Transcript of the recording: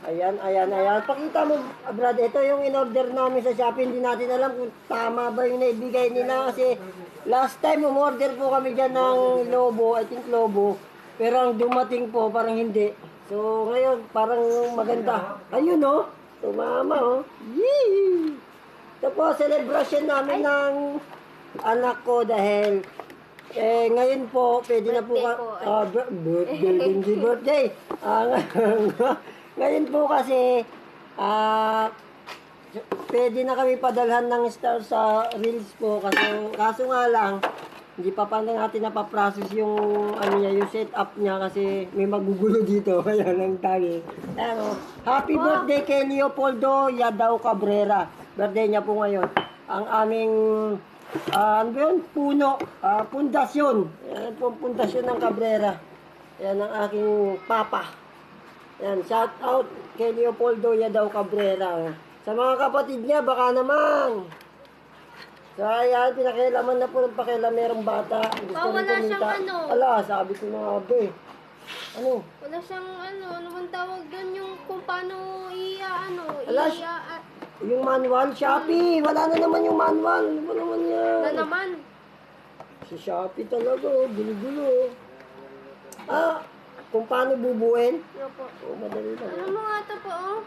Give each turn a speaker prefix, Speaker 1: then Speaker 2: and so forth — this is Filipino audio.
Speaker 1: Ayan, ayan, ayan. Pakita mo, Brad, ito yung in-order namin sa Shopee. Hindi natin alam kung tama ba yung naibigay nila kasi last time umorder po kami dyan ng lobo, I think lobo. Pero ang dumating po, parang hindi. So, ngayon, parang maganda. Ayun, oh. Tumama, oh. Yee! Ito po, celebration namin ng anak ko dahil ngayon po, pwede na po birthday, hindi birthday. Ngayon po kasi, pwede na kami padalhan ng star sa Reels po. Kaso nga lang, hindi pa natin napaprocess yung, yung setup niya kasi may magugulo dito. Kaya nang tagi. Happy birthday kay Leopoldo Yadao Cabrera. Birthday niya po ngayon. Ang aming ano ba yun? Pundasyon. Yan po ang pundasyon ng Cabrera. Yan ang aking papa. Yan, shout out kay Leopoldo Yadao Cabrera. Sa mga kapatid niya, baka naman. So, ayan, pinakialaman na po ng pakialamerong bata. Gusto
Speaker 2: wala siyang ano.
Speaker 1: Ala, sabi ko na nga ba eh. Ano?
Speaker 2: Wala siyang ano bang tawag doon yung kung paano
Speaker 1: Yung manual, Shopee. Wala na naman yung manual. Ano ba naman yan?
Speaker 2: na naman.
Speaker 1: Si Shopee talaga, gulo-gulo. Kung paano bubuin?
Speaker 2: Yo po.
Speaker 1: Madali lang.
Speaker 2: Ano mo nga ito po, oh?